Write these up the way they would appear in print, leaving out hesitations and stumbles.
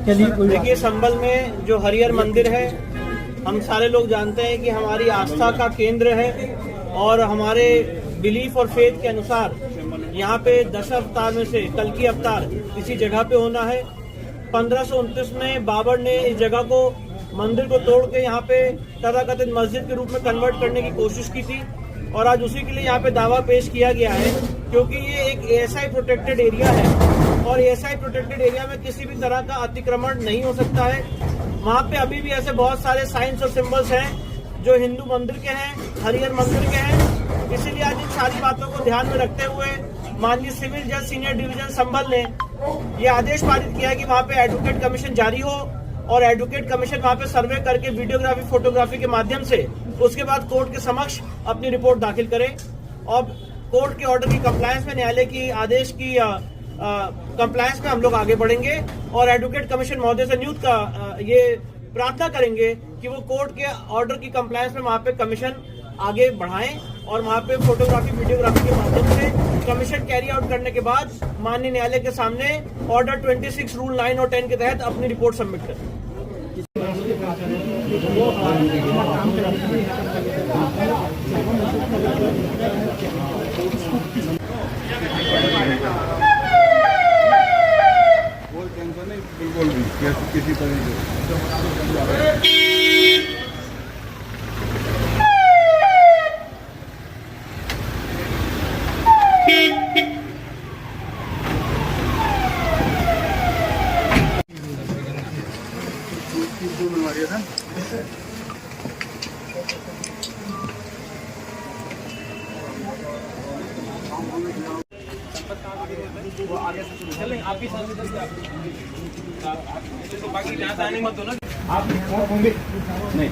देखिए, संभल में जो हरिहर मंदिर है, हम सारे लोग जानते हैं कि हमारी आस्था का केंद्र है और हमारे बिलीफ और फेथ के अनुसार यहाँ पे 10 अवतार में से कल की अवतार इसी जगह पे होना है। 1529 में बाबर ने इस जगह को, मंदिर को तोड़ के यहाँ पे तथाकथित मस्जिद के रूप में कन्वर्ट करने की कोशिश की थी और आज उसी के लिए यहाँ पे दावा पेश किया गया है, क्योंकि ये एक एएसआई प्रोटेक्टेड एरिया है और एएसआई प्रोटेक्टेड एरिया में किसी भी तरह का अतिक्रमण नहीं हो सकता है। वहाँ पे अभी भी ऐसे बहुत सारे साइंस और सिंबल्स हैं जो हिंदू मंदिर के हैं, हरिहर मंदिर के हैं। इसीलिए आज इन सारी बातों को ध्यान में रखते हुए माननीय सिविल जज सीनियर डिवीजन संभल ने ये आदेश पारित किया है कि वहाँ पे एडवोकेट कमीशन जारी हो और एडवोकेट कमीशन वहाँ पे सर्वे करके वीडियोग्राफी, फोटोग्राफी के माध्यम से उसके बाद कोर्ट के समक्ष अपनी रिपोर्ट दाखिल करे और कोर्ट के ऑर्डर की कंप्लायंस में, न्यायालय की आदेश की कंप्लायंस में हम लोग आगे बढ़ेंगे और एडवोकेट कमीशन महोदय से नियुक्त ये प्रार्थना करेंगे कि वो कोर्ट के ऑर्डर की कंप्लायंस में वहाँ पे कमीशन आगे बढ़ाएं और वहाँ पे फोटोग्राफी, वीडियोग्राफी के माध्यम से कमीशन कैरी आउट करने के बाद माननीय न्यायालय के सामने ऑर्डर 26 रूल 9 और 10 के तहत अपनी रिपोर्ट सबमिट करें। बिल्कुल भी किसी तरह वो आगे से चलें, आप ही साथ तो बाकी जहाँ जाने मत दो ना आप होंगे नहीं।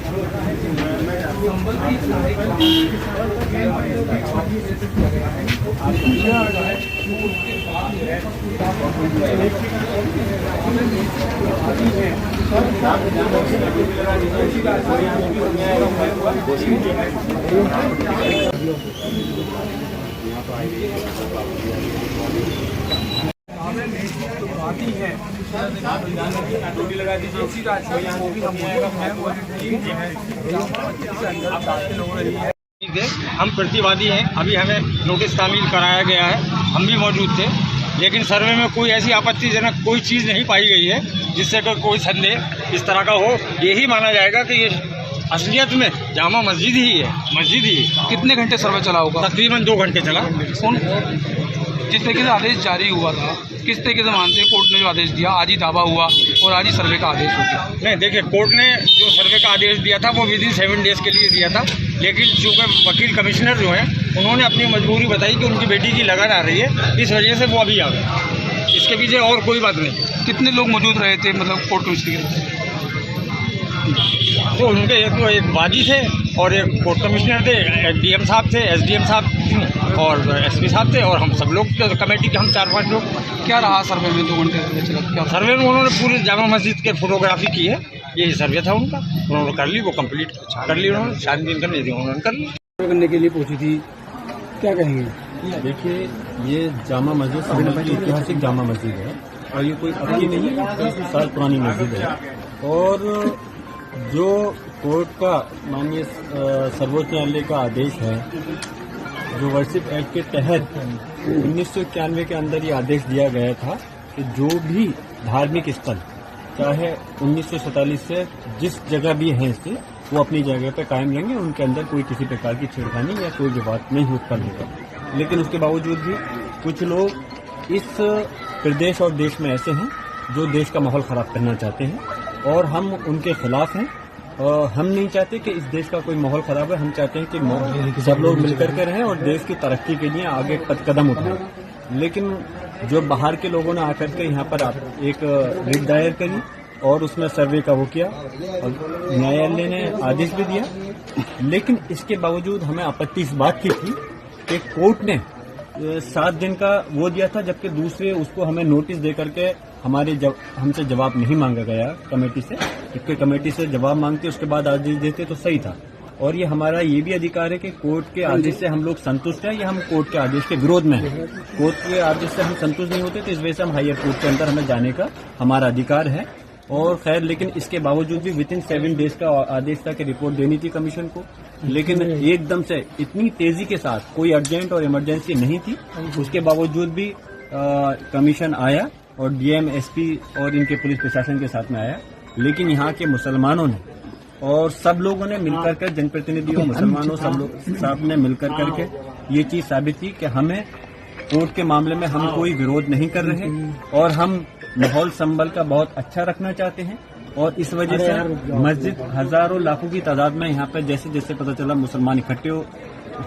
आती है ड्यूटी लगा दीजिए, उसी हम प्रतिवादी हैं। अभी हमें नोटिस तामील कराया गया है, हम भी मौजूद थे, लेकिन सर्वे में कोई ऐसी आपत्तिजनक कोई चीज़ नहीं पाई गई है जिससे कोई संदेह इस तरह का हो। यही माना जाएगा कि ये असलियत में जामा मस्जिद ही है, मस्जिद ही। कितने घंटे सर्वे चला होगा? तकरीबन 2 घंटे चला। जिस तरीके से आदेश जारी हुआ था, किस तरीके से मानते हैं कोर्ट ने जो आदेश दिया, आज ही दावा हुआ और आज ही सर्वे का आदेश हो गया? नहीं, देखिए, कोर्ट ने जो सर्वे का आदेश दिया था वो विदिन 7 डेज़ के लिए दिया था, लेकिन चूँकि वकील कमिश्नर जो हैं उन्होंने अपनी मजबूरी बताई कि उनकी बेटी की लगन आ रही है, इस वजह से वो अभी आ गए। इसके पीछे और कोई बात नहीं। कितने लोग मौजूद रहे थे, मतलब कोर्ट कमिश्नर? तो उनके एक वादी थे और एक कोर्ट कमिश्नर थे, डीएम साहब थे, एसडीएम साहब और एसपी साहब थे और हम सब लोग कमेटी के हम 4-5 लोग। क्या रहा सर्वे में 2 घंटे चला? क्या सर्वे में उन्होंने पूरी जामा मस्जिद के फोटोग्राफी की है, यही सर्वे था उनका, उन्होंने कर ली, वो कंप्लीट कर ली उन्होंने, शादी दिन करने दी उन्होंने कर ली। करने के लिए पहुंची थी, क्या कहेंगे? देखिए, ये जामा मस्जिद संभल की ऐतिहासिक जामा मस्जिद है और ये कोई अभी नहीं है, 10 साल पुरानी मस्जिद है। और जो कोर्ट का माननीय सर्वोच्च न्यायालय का आदेश है, जो वर्शिप एक्ट के तहत 1991 के अंदर ये आदेश दिया गया था कि जो भी धार्मिक स्थल चाहे 1947 से जिस जगह भी हैं इससे, वो अपनी जगह पे कायम रहेंगे, उनके अंदर कोई किसी प्रकार की छेड़खानी या कोई विवाद नहीं उत्पन्न होगा। लेकिन उसके बावजूद भी कुछ लोग इस प्रदेश और देश में ऐसे हैं जो देश का माहौल खराब करना चाहते हैं और हम उनके खिलाफ हैं। हम नहीं चाहते कि इस देश का कोई माहौल खराब है, हम चाहते हैं कि सब लोग मिलकर के रहें और देश की तरक्की के लिए आगे कदम उठाएं। लेकिन जो बाहर के लोगों ने आकर के यहाँ पर एक रिट दायर करी और उसमें सर्वे का वो किया और न्यायालय ने आदेश भी दिया, लेकिन इसके बावजूद हमें आपत्ति इस बात की थी कि कोर्ट ने 7 दिन का वो दिया था, जबकि दूसरे उसको हमें नोटिस दे करके हमसे जवाब नहीं मांगा गया कमेटी से। इसके कमेटी से जवाब मांगते उसके बाद आदेश देते तो सही था। और ये हमारा ये भी अधिकार है कि कोर्ट के आदेश से हम लोग संतुष्ट हैं या हम कोर्ट के आदेश के विरोध में हैं। कोर्ट के आदेश से हम संतुष्ट नहीं होते तो इस वजह से हम हायर कोर्ट के अंदर हमें जाने का हमारा अधिकार है। और खैर लेकिन इसके बावजूद भी विद इन 7 डेज का आदेश था कि रिपोर्ट देनी थी कमीशन को, लेकिन एकदम से इतनी तेजी के साथ कोई अर्जेंट और इमरजेंसी नहीं थी, उसके बावजूद भी कमीशन आया और डीएम एसपी और इनके पुलिस प्रशासन के साथ में आया। लेकिन यहाँ के मुसलमानों ने और सब लोगों ने मिलकर कर, जनप्रतिनिधियों, मुसलमानों, सब ने मिलकर करके ये चीज साबित की कि हमें कोर्ट के मामले में हम कोई विरोध नहीं कर रहे और हम माहौल संभल का बहुत अच्छा रखना चाहते हैं। और इस वजह से मस्जिद हजारों लाखों की तादाद में यहाँ पे जैसे जैसे पता चला मुसलमान इकट्ठे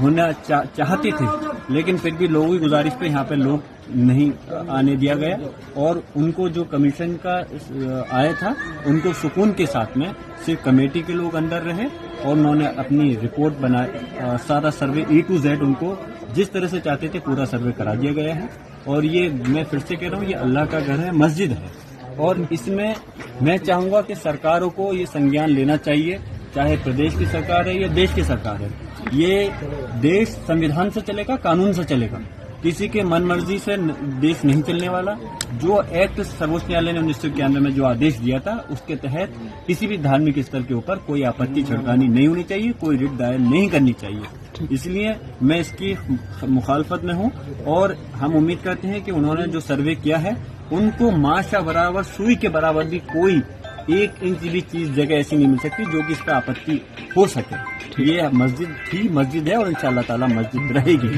होना चाहते थे, लेकिन फिर भी लोगों की गुजारिश पे यहाँ पे लोग नहीं आने दिया गया और उनको जो कमीशन का आया था उनको सुकून के साथ में सिर्फ कमेटी के लोग अंदर रहे और उन्होंने अपनी रिपोर्ट बनाया। सारा सर्वे A to Z उनको जिस तरह से चाहते थे पूरा सर्वे करा दिया गया है। और ये मैं फिर से कह रहा हूँ, ये अल्लाह का घर है, मस्जिद है और इसमें मैं चाहूंगा कि सरकारों को ये संज्ञान लेना चाहिए, चाहे प्रदेश की सरकार है या देश की सरकार है। ये देश संविधान से चलेगा, कानून से चलेगा, किसी के मन मर्जी से देश नहीं चलने वाला। जो एक्ट सर्वोच्च न्यायालय ने 1991 में जो आदेश दिया था उसके तहत किसी भी धार्मिक स्थल के ऊपर कोई आपत्ति छिड़कानी नहीं होनी चाहिए, कोई रिट दायर नहीं करनी चाहिए। इसलिए मैं इसकी मुखालफत में हूं और हम उम्मीद करते हैं कि उन्होंने जो सर्वे किया है उनको माशा बराबर, सुई के बराबर भी कोई 1 इंच भी चीज जगह ऐसी नहीं मिल सकती जो कि इस पर आपत्ति हो सके। ये मस्जिद थी, मस्जिद है और इंशाअल्लाह ताला मस्जिद रहेगी।